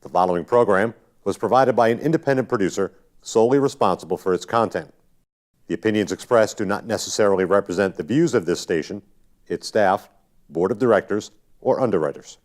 The following program was provided by an independent producer solely responsible for its content. The opinions expressed do not necessarily represent the views of this station, its staff, board of directors, or underwriters.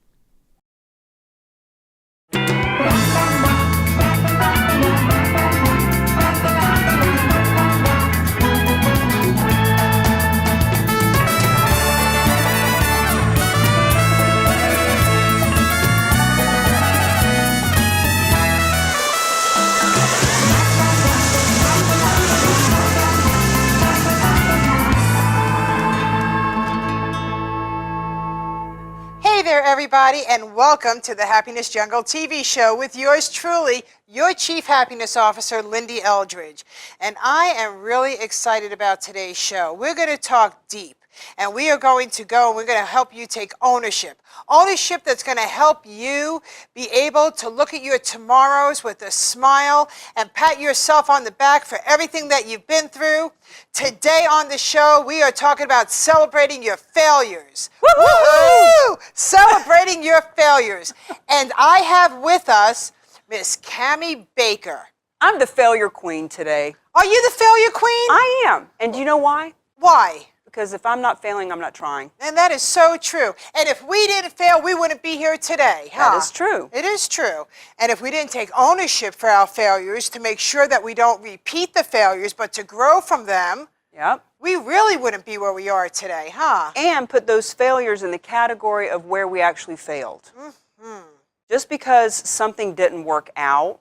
Hey there, everybody, and welcome to the Happiness Jungle TV show with yours truly, your Chief Happiness Officer, Lyn-Dee Eldridge. And I am really excited about today's show. We're going to talk deep, and we are going to go and we're going to help you take ownership. Ownership that's going to help you be able to look at your tomorrows with a smile and pat yourself on the back for everything that you've been through. Today on the show, we are talking about celebrating your failures. Woo-hoo! Celebrating your failures. And I have with us Miss Cami Baker. I'm the failure queen today. Are you the failure queen? I am. And do you know why? Why? Because if I'm not failing, I'm not trying. And that is so true. And if we didn't fail, we wouldn't be here today, huh? That is true. It is true. And if we didn't take ownership for our failures to make sure that we don't repeat the failures, but to grow from them, Yep. we really wouldn't be where we are today, huh? And put those failures in the category of where we actually failed. Mm-hmm. Just because something didn't work out,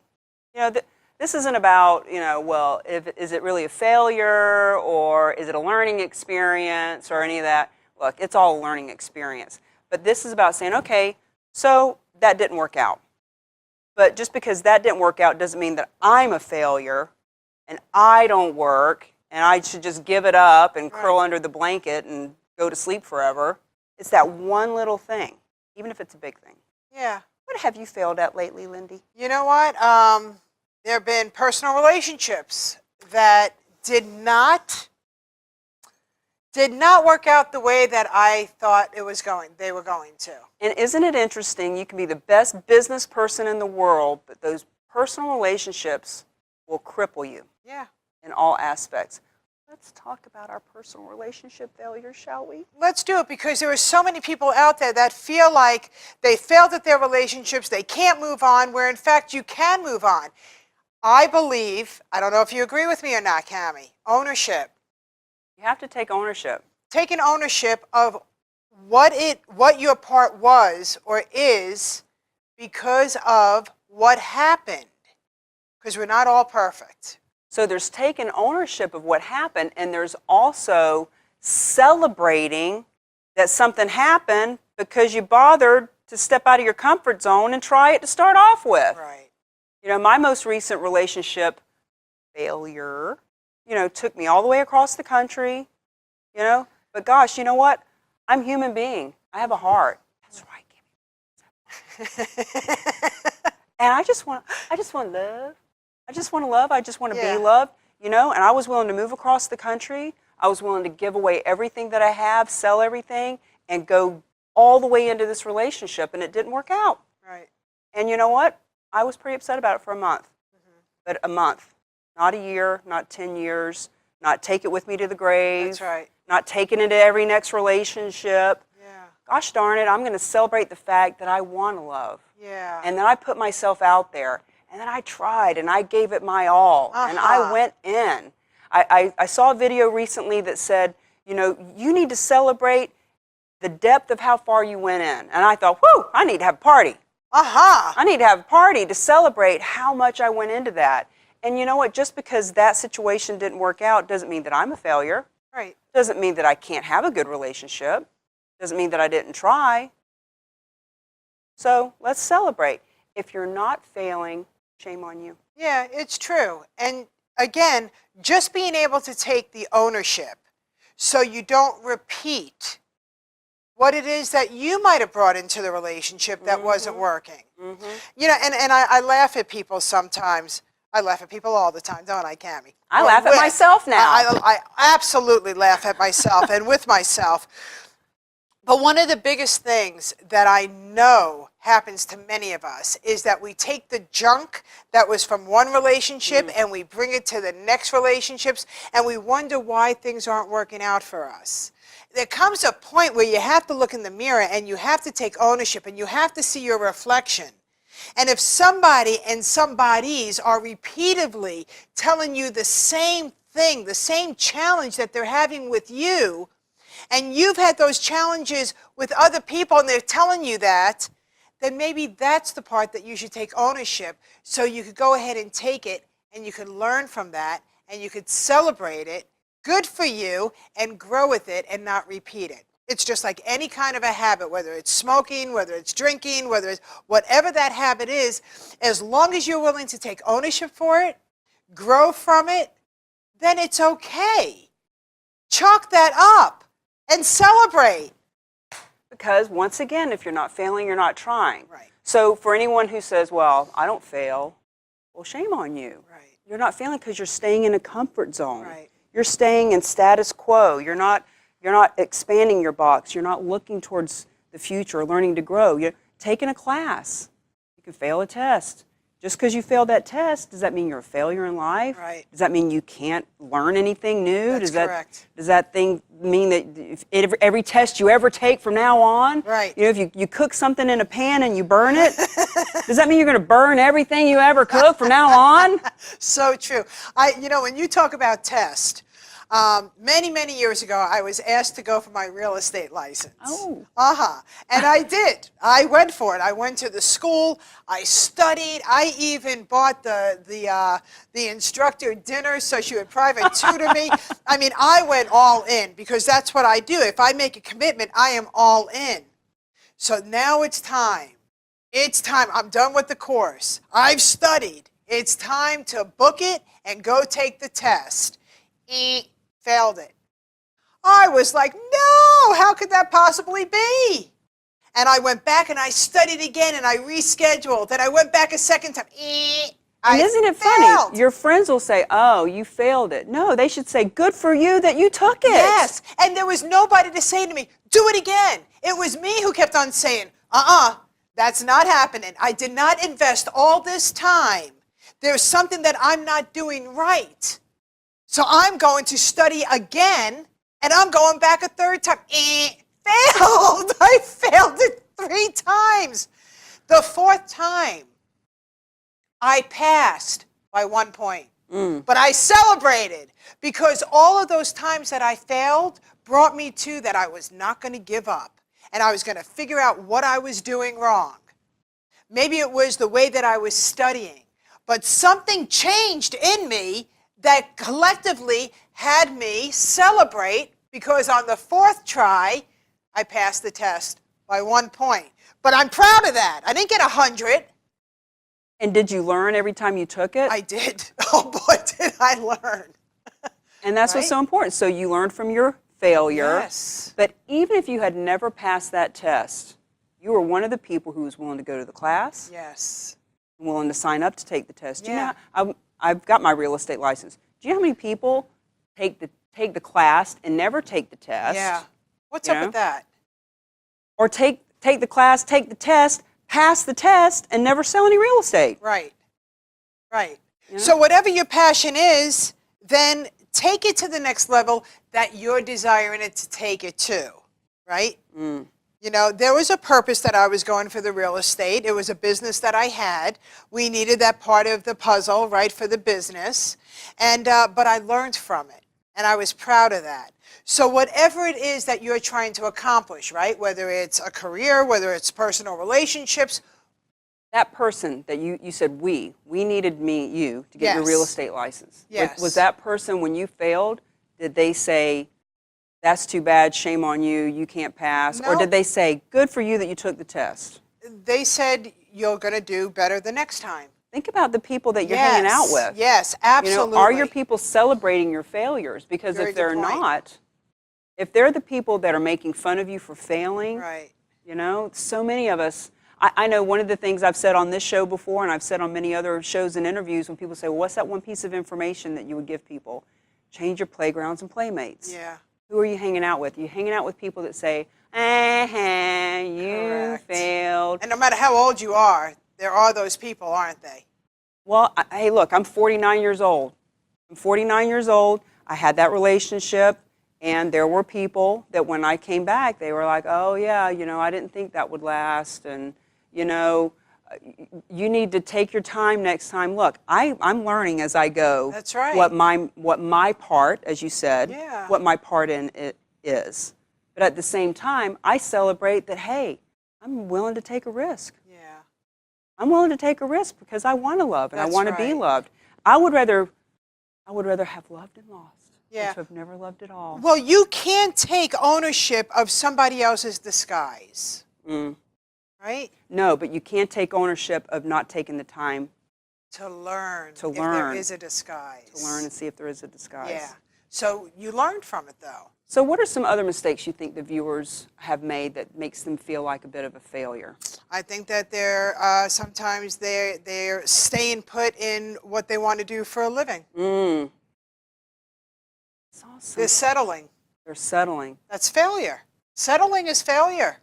this isn't about, well, is it really a failure or is it a learning experience or any of that? Look, it's all a learning experience. But this is about saying, okay, so that didn't work out. But just because that didn't work out doesn't mean that I'm a failure and I don't work and I should just give it up and curl under the blanket and go to sleep forever. It's that one little thing, even if it's a big thing. Yeah. What have you failed at lately, Lyn-Dee? You know what? There have been personal relationships that did not work out the way that I thought they were going to. And isn't it interesting? You can be the best business person in the world, but those personal relationships will cripple you. Yeah. In all aspects. Let's talk about our personal relationship failures, shall we? Let's do it, because there are so many people out there that feel like they failed at their relationships, they can't move on, where in fact you can move on. I believe, I don't know if you agree with me or not, Cami, ownership. You have to take ownership. Taking ownership of what your part was or is because of what happened. Because we're not all perfect. So there's taking ownership of what happened, and there's also celebrating that something happened because you bothered to step out of your comfort zone and try it to start off with. Right. My most recent relationship failure, took me all the way across the country, but gosh, you know what? I'm a human being. I have a heart. That's right. And I just want love. I just want love. I just want to be loved, and I was willing to move across the country. I was willing to give away everything that I have, sell everything, and go all the way into this relationship, and it didn't work out. Right. And you know what? I was pretty upset about it for a month. Mm-hmm. But a month, not a year, not 10 years, not take it with me to the grave. That's right. Not taking it to every next relationship. Yeah. Gosh darn it, I'm going to celebrate the fact that I want to love. Yeah. And then I put myself out there. And then I tried, and I gave it my all, and I went in. I saw a video recently that said, you need to celebrate the depth of how far you went in. And I thought, whew, I need to have a party. I need to have a party to celebrate how much I went into that. And you know what? Just because that situation didn't work out doesn't mean that I'm a failure. Right. Doesn't mean that I can't have a good relationship. Doesn't mean that I didn't try. So let's celebrate. If you're not failing, shame on you. Yeah, it's true. And again, just being able to take the ownership so you don't repeat what it is that you might have brought into the relationship that wasn't working. And I laugh at people sometimes. I laugh at people all the time, don't I, Cami? I laugh at myself now. I absolutely laugh at myself and with myself. But one of the biggest things that I know happens to many of us is that we take the junk that was from one relationship and we bring it to the next relationships, and we wonder why things aren't working out for us. There comes a point where you have to look in the mirror and you have to take ownership and you have to see your reflection. And if somebody and somebodies are repeatedly telling you the same thing, the same challenge that they're having with you, and you've had those challenges with other people and they're telling you that, then maybe that's the part that you should take ownership, so you could go ahead and take it and you could learn from that and you could celebrate it, good for you, and grow with it and not repeat it. It's just like any kind of a habit, whether it's smoking, whether it's drinking, whether it's whatever that habit is, as long as you're willing to take ownership for it, grow from it, then it's okay. Chalk that up and celebrate. Because once again, if you're not failing, you're not trying. Right. So for anyone who says, well, I don't fail, well, shame on you. Right. You're not failing because you're staying in a comfort zone. Right. You're staying in status quo. You're not expanding your box. You're not looking towards the future or learning to grow. You're taking a class. You can fail a test. Just because you failed that test, does that mean you're a failure in life? Right. Does that mean you can't learn anything new? That's correct. Does that thing mean that if every test you ever take from now on, Right. you know, if you cook something in a pan and you burn it, does that mean you're going to burn everything you ever cook from now on? So true. You know, when you talk about test, many years ago, I was asked to go for my real estate license. Oh. And I did. I went for it. I went to the school. I studied. I even bought the instructor dinner so she would private tutor me. I mean, I went all in because that's what I do. If I make a commitment, I am all in. So now it's time. It's time. I'm done with the course. I've studied. It's time to book it and go take the test. Failed it. I was like, no, how could that possibly be? And I went back and I studied again and I rescheduled and I went back a second time. And isn't it failed. funny? Your friends will say, oh, you failed it. No, they should say, good for you that you took it. Yes, and there was nobody to say to me, do it again. It was me who kept on saying, that's not happening. I did not invest all this time. There's something that I'm not doing right. So I'm going to study again, and I'm going back a third time. Failed. I failed it 3 times. The 4th time, I passed by 1 point. But I celebrated because all of those times that I failed brought me to that I was not going to give up, and I was going to figure out what I was doing wrong. Maybe it was the way that I was studying, but something changed in me that collectively had me celebrate because on the 4th try, I passed the test by 1 point. But I'm proud of that. I didn't get 100. And did you learn every time you took it? I did. Oh boy, did I learn. And that's what's so important. So you learned from your failure. Yes. But even if you had never passed that test, you were one of the people who was willing to go to the class, Yes. willing to sign up to take the test. Yeah. You know, I've got my real estate license. Do you know how many people take the class and never take the test? Yeah. What's up with that? Or take the class, take the test, pass the test, and never sell any real estate? Right. Right. Yeah. So whatever your passion is, then take it to the next level that you're desiring it to take it to, right? You know, there was a purpose that I was going for the real estate. It was a business that I had. We needed that part of the puzzle, right, for the business. And but I learned from it, and I was proud of that. So whatever it is that you're trying to accomplish, right, whether it's a career, whether it's personal relationships. That person that you said we needed you to get your real estate license. Yes. Was that person, when you failed, did they say, that's too bad, shame on you, you can't pass? No. Or did they say, good for you that you took the test? They said, you're going to do better the next time. Think about the people that you're hanging out with. Yes, absolutely. You know, are your people celebrating your failures? Because Very if they're good point. not, if they're the people that are making fun of you for failing, Right. you know, so many of us, I know one of the things I've said on this show before, and I've said on many other shows and interviews, when people say, well, what's that one piece of information that you would give people? Change your playgrounds and playmates. Yeah. Who are you hanging out with? Are you hanging out with people that say, You Correct. failed. And no matter how old you are, there are those people, aren't they? Well, hey, look, I'm 49 years old. I'm 49 years old. I had that relationship, and there were people that when I came back, they were like, oh, yeah, you know, I didn't think that would last, and, you know, you need to take your time next time. Look, I'm learning as I go. That's right. What my part, as you said, Yeah. what my part in it is. But at the same time, I celebrate that, hey, I'm willing to take a risk. Yeah. I'm willing to take a risk because I want to love and That's I want to be right. loved. I would rather have loved and lost Yeah. than to have never loved at all. Well, you can't take ownership of somebody else's disguise. Right? No, but you can't take ownership of not taking the time To learn To if there learn. is a disguise. to learn and see if there is a disguise. Yeah. So you learned from it, though. So what are some other mistakes you think the viewers have made that makes them feel like a bit of a failure? I think that they're sometimes they're staying put in what they want to do for a living. It's awesome. They're settling. They're settling. That's failure. Settling is failure.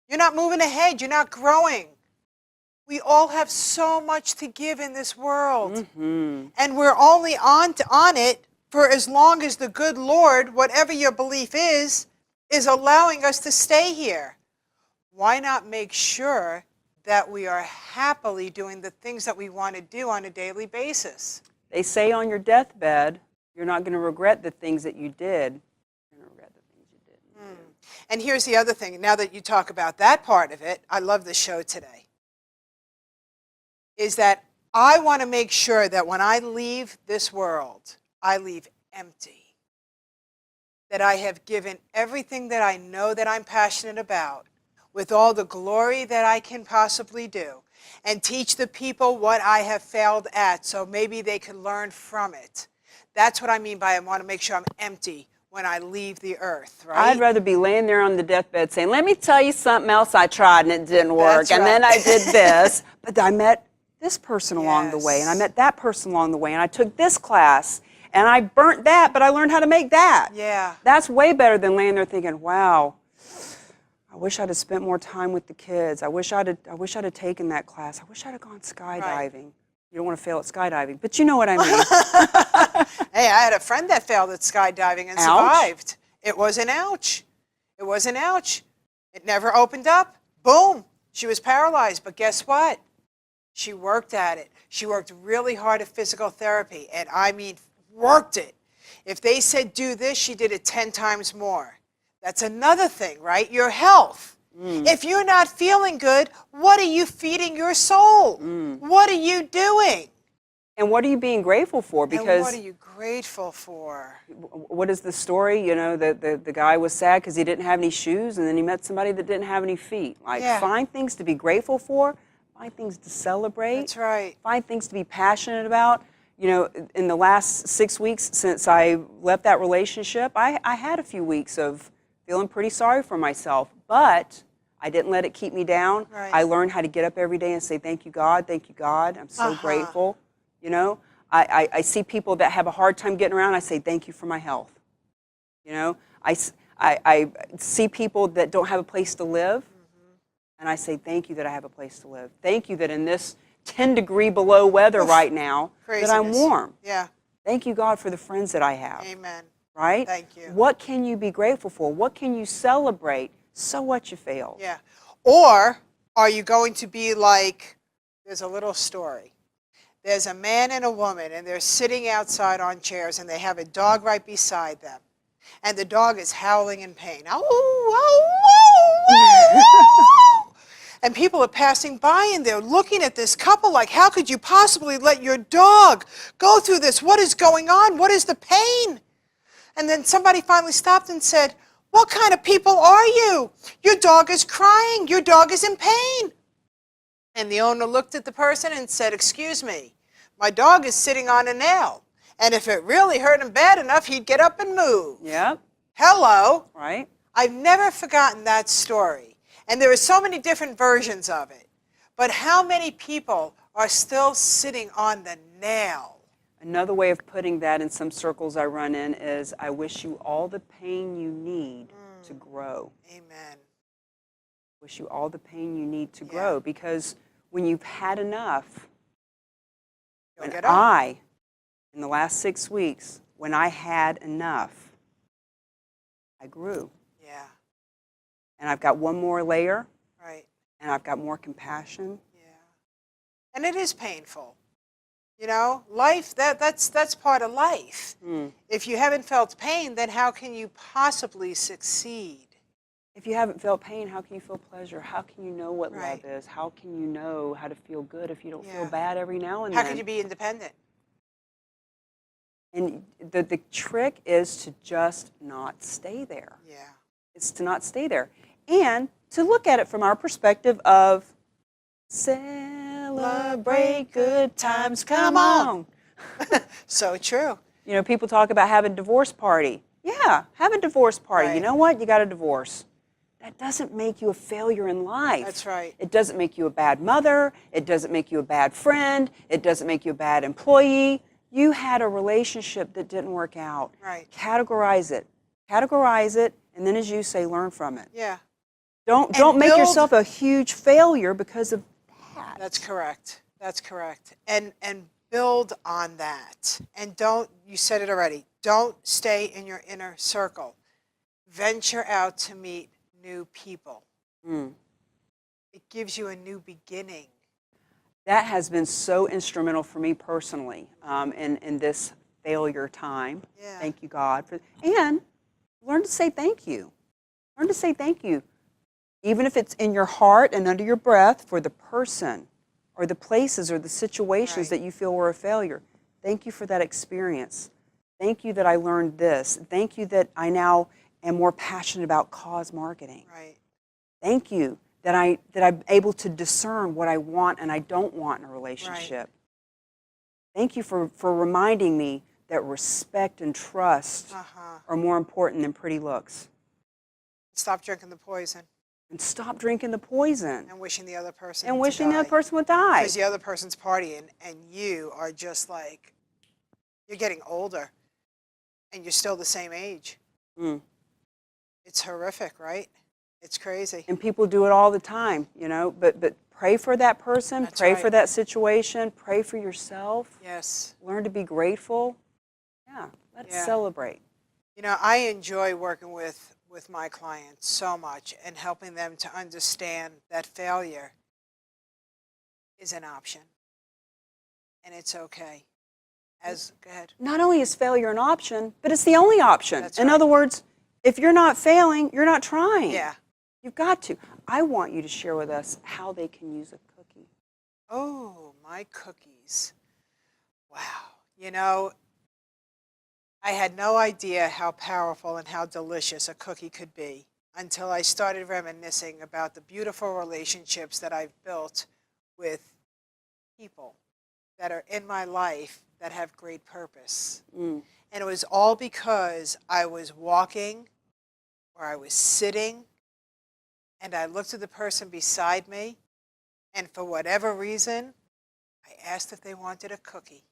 You're not moving ahead. You're not growing. We all have so much to give in this world. And we're only on it for as long as the good Lord, whatever your belief is allowing us to stay here. Why not make sure that we are happily doing the things that we want to do on a daily basis? They say on your deathbed, you're not going to regret the things that you did. You're going to regret the things you didn't. And here's the other thing. Now that you talk about that part of it, I love the show today, is that I want to make sure that when I leave this world, I leave empty. That I have given everything that I know that I'm passionate about with all the glory that I can possibly do and teach the people what I have failed at so maybe they can learn from it. That's what I mean by I want to make sure I'm empty when I leave the earth, right? I'd rather be laying there on the deathbed saying, let me tell you something else I tried and it didn't work. That's And then right. I did this. But I met this person along the way, and I Yes. met that person along the way, and I took this class, and I burnt that, but I learned how to make that. Yeah. That's way better than laying there thinking, wow, I wish I'd have spent more time with the kids. I wish I'd have taken that class. I wish I'd have gone skydiving. You don't want to fail at skydiving, but you know what I mean. Hey, I had a friend that failed at skydiving and Ouch. survived. It was an ouch. It was an ouch. It never opened up. Boom. She was paralyzed. But guess what? She worked at it. She worked really hard at physical therapy. And I mean, worked it. If they said do this, she did it 10 times more. That's another thing, right? Your health. If you're not feeling good, what are you feeding your soul? What are you doing? And what are you being grateful for? And Because what are you grateful for? what is the story? You know, the guy was sad because he didn't have any shoes, and then he met somebody that didn't have any feet. Like, Yeah. find things to be grateful for, find things to celebrate. That's right. Find things to be passionate about. You know, in the last 6 weeks since I left that relationship, I had a few weeks of feeling pretty sorry for myself, but I didn't let it keep me down. Right. I learned how to get up every day and say, thank you, God, I'm so grateful. You know, I see people that have a hard time getting around, I say, thank you for my health. You know, I see people that don't have a place to live, and I say, thank you that I have a place to live. Thank you that in this 10-degree below weather right now, that I'm Craziness. warm. Yeah. Thank you, God, for the friends that I have. Amen. Right? Thank you. What can you be grateful for? What can you celebrate? So what, you failed. Yeah. Or are you going to be like, there's a little story. There's a man and a woman, and they're sitting outside on chairs, and they have a dog right beside them. And the dog is howling in pain. Ow, ow, ow, ow, ow. And people are passing by, and they're looking at this couple like, how could you possibly let your dog go through this? What is going on? What is the pain? And then somebody finally stopped and said, what kind of people are you? Your dog is crying. Your dog is in pain. And the owner looked at the person and said, excuse me, my dog is sitting on a nail. And if it really hurt him bad enough, he'd get up and move. Yep. Hello. Right? I've never forgotten that story. And there are so many different versions of it. But how many people are still sitting on the nail? Another way of putting that in some circles I run in is, I wish you all the pain you need to grow. Amen. Wish you all the pain you need to grow, because when you've had enough, You'll when get up. in the last 6 weeks, when I had enough, I grew. Yeah. And I've got one more layer, Right. and I've got more compassion. Yeah. And it is painful. You know, life, that's part of life. If you haven't felt pain, then how can you possibly succeed? If you haven't felt pain, how can you feel pleasure? How can you know what Right. love is? How can you know how to feel good if you don't feel Yeah. bad every now and How then? can you be independent? And the trick is to just not stay there. Yeah. It's to not stay there. And to look at it from our perspective of celebrate good times, come on. So true. You know, people talk about having a divorce party. Yeah, have a divorce party. You Right. know what? You got a divorce. That doesn't make you a failure in life. That's right. It doesn't make you a bad mother. It doesn't make you a bad friend. It doesn't make you a bad employee. You had a relationship that didn't work out. Right. Categorize it. Categorize it, and then as you say, learn from it. Yeah. Don't And make build- yourself a huge failure because of that. That's correct. That's correct. And build on that. And don't, you said it already, don't stay in your inner circle. Venture out to meet new people. It gives you a new beginning. That has been so instrumental for me personally in this failure time. Yeah. Thank you, God. And learn to say thank you. Learn to say thank you. Even if it's in your heart and under your breath, for the person or the places or the situations Right. that you feel were a failure. Thank you for that experience. Thank you that I learned this. Thank you that I now am more passionate about cause marketing. Right. Thank you that I'm able to discern what I want and I don't want in a relationship. Thank you for reminding me that respect and trust are more important than pretty looks. Stop drinking the poison And stop drinking the poison and wishing the other person and to wishing die. that person would die. Because the other person's partying and you are just like, you're getting older and you're still the same age. It's horrific, right? It's crazy. And people do it all the time, you know, but pray for that person, That's pray right. for that situation, pray for yourself, Yes. learn to be grateful. Yeah, let's Yeah. celebrate. You know, I enjoy working with my clients so much and helping them to understand that failure is an option. And it's okay. Go ahead. Not only is failure an option, but it's the only option. That's In right. other words, if you're not failing, you're not trying. Yeah. You've got to. I want you to share with us how they can use a cookie. Oh, my cookies. Wow. You know, I had no idea how powerful and how delicious a cookie could be until I started reminiscing about the beautiful relationships that I've built with people that are in my life that have great purpose. And it was all because I was walking or I was sitting and I looked at the person beside me, and for whatever reason, I asked if they wanted a cookie.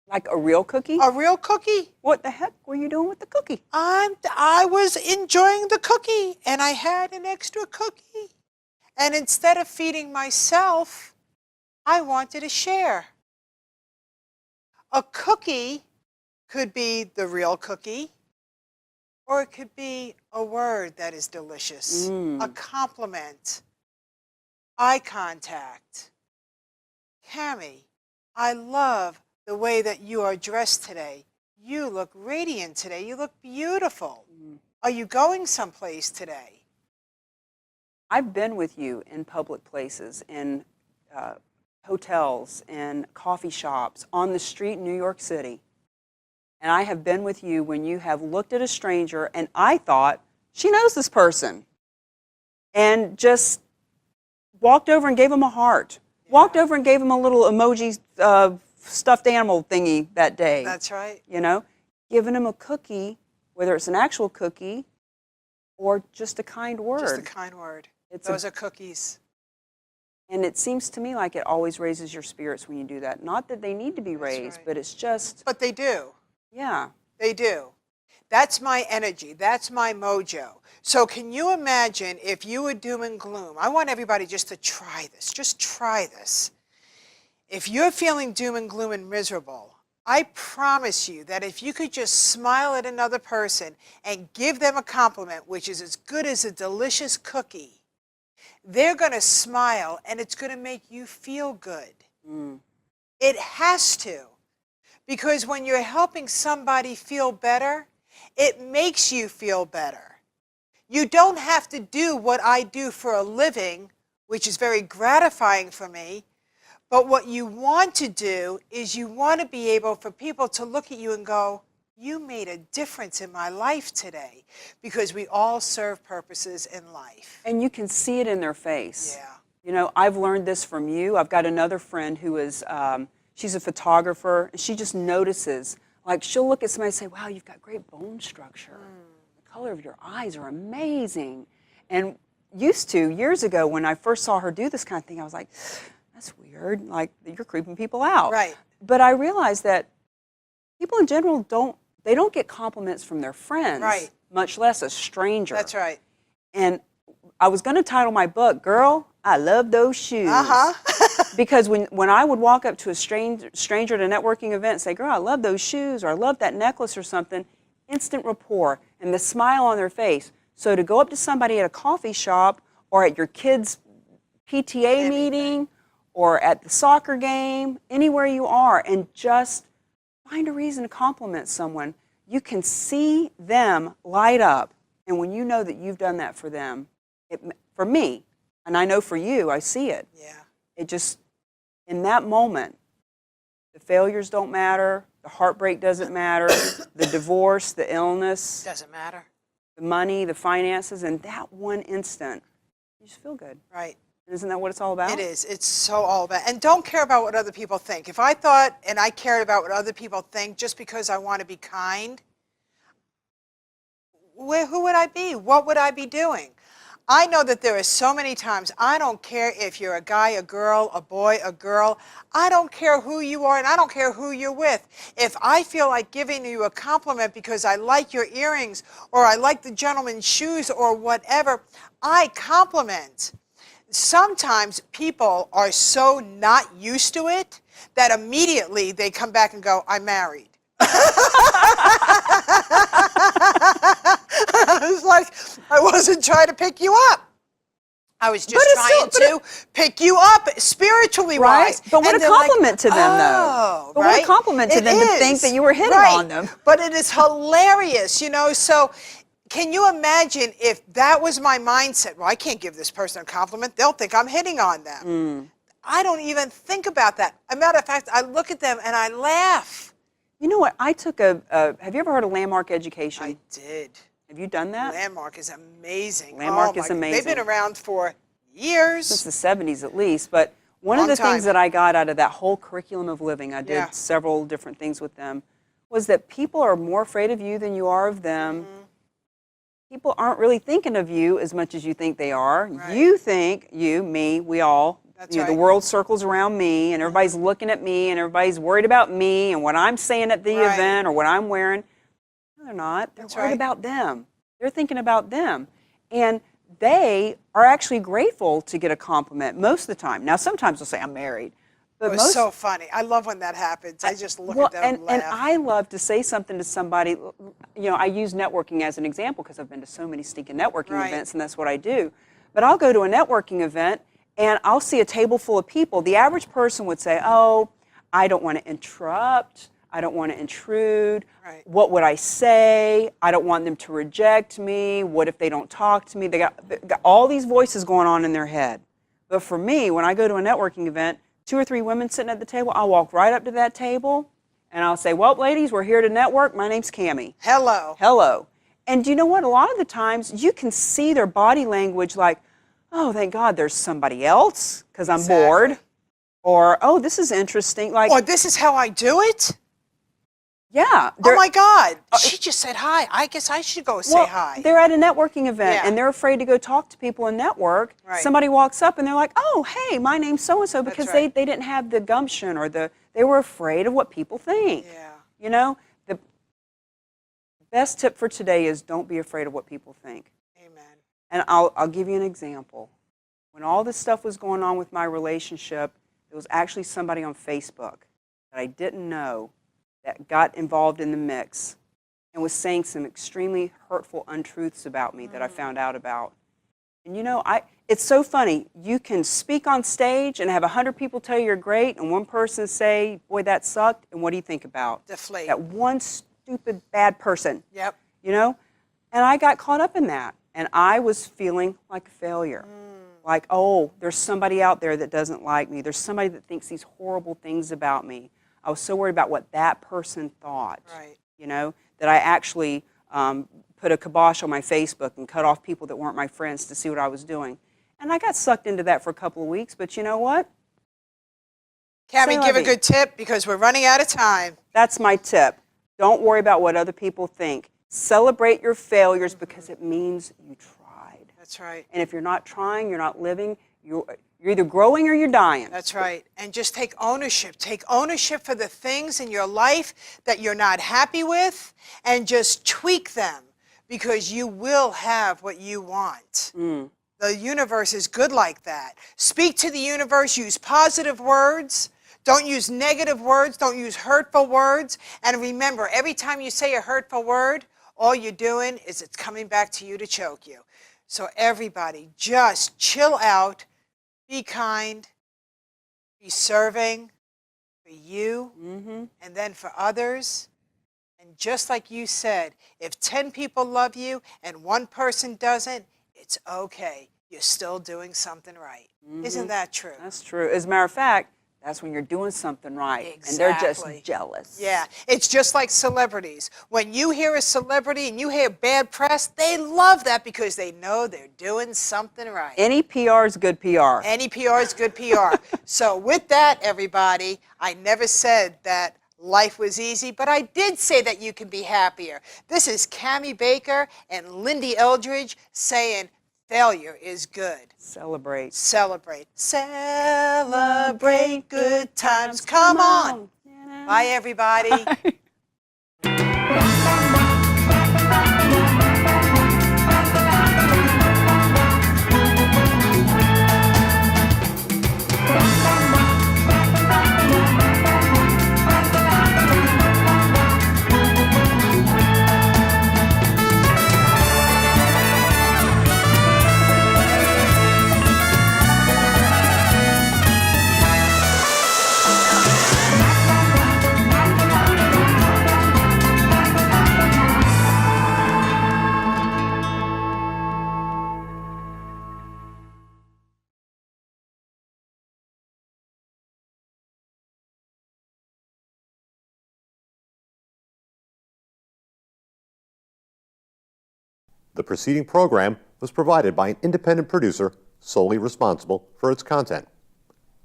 Like a real cookie? A real cookie. What the heck were you doing with the cookie? I was enjoying the cookie, and I had an extra cookie. And instead of feeding myself, I wanted to share. A cookie could be the real cookie, or it could be a word that is delicious, a compliment, eye contact. Cami, I love the way that you are dressed today. You look radiant today. You look beautiful. Are you going someplace today? I've been with you in public places, in hotels, in coffee shops, on the street in New York City. And I have been with you when you have looked at a stranger and I thought, she knows this person. And just walked over and gave him a heart. Walked over and gave him a little emoji stuffed animal thingy that day. That's right. You know, giving him a cookie, whether it's an actual cookie or just a kind word. Just a kind word. Those are cookies. And it seems to me like it always raises your spirits when you do that. Not that they need to be raised, right. but it's just, But they do. yeah. They do. That's my energy. That's my mojo. So can you imagine if you were doom and gloom? I want everybody just to try this. Just try this. If you're feeling doom and gloom and miserable, I promise you that if you could just smile at another person and give them a compliment, which is as good as a delicious cookie, they're going to smile and it's going to make you feel good. It has to. Because when you're helping somebody feel better, it makes you feel better. You don't have to do what I do for a living, which is very gratifying for me, but what you want to do is you want to be able for people to look at you and go, you made a difference in my life today, because we all serve purposes in life. And you can see it in their face. Yeah. You know, I've learned this from you. I've got another friend who is, she's a photographer, and she just notices, like she'll look at somebody and say, wow, you've got great bone structure. The color of your eyes are amazing. And years ago, when I first saw her do this kind of thing, I was like, that's weird, like you're creeping people out. Right. But I realized that people in general don't get compliments from their friends, right, much less a stranger. That's right. And I was going to title my book, Girl, I Love Those Shoes. Because when I would walk up to a stranger at a networking event and say, girl, I love those shoes, or I love that necklace or something, instant rapport and the smile on their face. So to go up to somebody at a coffee shop or at your kid's PTA meeting or at the soccer game, anywhere you are, and just find a reason to compliment someone, you can see them light up. And when you know that you've done that for them, for me, and I know for you, I see it. Yeah. It just, in that moment, the failures don't matter, the heartbreak doesn't matter, the divorce, the illness, Doesn't matter. the money, the finances, in that one instant, you just feel good. Right. Isn't that what it's all about? It is. It's so all about. And don't care about what other people think. If I thought and I cared about what other people think just because I want to be kind, who would I be? What would I be doing? I know that there are so many times, I don't care if you're a guy, a girl, a boy, a girl. I don't care who you are, and I don't care who you're with. If I feel like giving you a compliment because I like your earrings or I like the gentleman's shoes or whatever, I compliment. Sometimes people are so not used to it that immediately they come back and go, I'm married. I was like, I wasn't trying to pick you up. I was just trying to pick you up spiritually wise. But what a compliment to them, though. But what a compliment to them to think that you were hitting on them. But it is hilarious, you know, so can you imagine if that was my mindset? Well, I can't give this person a compliment. They'll think I'm hitting on them. I don't even think about that. As a matter of fact, I look at them and I laugh. You know what? I took have you ever heard of Landmark Education? I did. Have you done that? Landmark is amazing. Landmark is amazing. They've been around for years. Since the 70s at least. But one of the things that I got out of that whole curriculum of living, I did several different things with them, was that people are more afraid of you than you are of them. People aren't really thinking of you as much as you think they are. Right. You think, you, me, we all, That's the world circles around me, and everybody's looking at me, and everybody's worried about me and what I'm saying at the event or what I'm wearing. No, they're not. They're worried about them. They're thinking about them. And they are actually grateful to get a compliment most of the time. Now, sometimes they'll say, I'm married. But It was so funny. I love when that happens. I just look at them and laugh. And I love to say something to somebody. You know, I use networking as an example because I've been to so many stinking networking events, and that's what I do. But I'll go to a networking event, and I'll see a table full of people. The average person would say, oh, I don't want to interrupt. I don't want to intrude. What would I say? I don't want them to reject me. What if they don't talk to me? They got all these voices going on in their head. But for me, when I go to a networking event, 2 or 3 women sitting at the table, I'll walk right up to that table and I'll say, well, ladies, we're here to network. My name's Cami. Hello. Hello. And do you know what? A lot of the times you can see their body language like, oh, thank God there's somebody else because I'm bored. Or, oh, this is interesting. Like, or this is how I do it? Yeah. Oh my God, she just said hi. I guess I should go say hi. They're at a networking event and they're afraid to go talk to people and network. Somebody walks up and they're like, oh, hey, my name's so-and-so, because they didn't have the gumption or they were afraid of what people think. You know, the best tip for today is don't be afraid of what people think. Amen. And I'll give you an example. When all this stuff was going on with my relationship, there was actually somebody on Facebook that I didn't know that got involved in the mix and was saying some extremely hurtful untruths about me that I found out about. And you know, it's so funny. You can speak on stage and have 100 people tell you you're great, and one person say, boy, that sucked, and what do you think about? Deflate. That one stupid bad person. Yep. You know? And I got caught up in that, and I was feeling like a failure. Like, oh, there's somebody out there that doesn't like me. There's somebody that thinks these horrible things about me. I was so worried about what that person thought, Right. you know, that I actually put a kibosh on my Facebook and cut off people that weren't my friends to see what I was doing. And I got sucked into that for a couple of weeks, but you know what? Cami, give a good tip because we're running out of time. That's my tip. Don't worry about what other people think. Celebrate your failures because it means you tried. That's right. And if you're not trying, you're not living, you're either growing or you're dying. That's right. And just take ownership. Take ownership for the things in your life that you're not happy with and just tweak them because you will have what you want. The universe is good like that. Speak to the universe. Use positive words. Don't use negative words. Don't use hurtful words. And remember, every time you say a hurtful word, all you're doing is it's coming back to you to choke you. So everybody, just chill out, be kind, be serving for you, and then for others. And just like you said, if 10 people love you and one person doesn't, it's okay. You're still doing something right. Isn't that true? That's true. As a matter of fact, that's when you're doing something right. Exactly. And they're just jealous. Yeah, it's just like celebrities. When you hear a celebrity and you hear bad press, they love that because they know they're doing something right. Any PR is good PR. Any PR is good PR. So with that, everybody, I never said that life was easy, but I did say that you can be happier. This is Cami Baker and Lyn-Dee Eldridge saying failure is good. Celebrate. Celebrate. Celebrate good times. Come on. Bye, everybody. The preceding program was provided by an independent producer solely responsible for its content.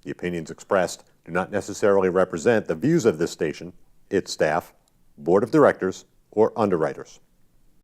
The opinions expressed do not necessarily represent the views of this station, its staff, board of directors, or underwriters.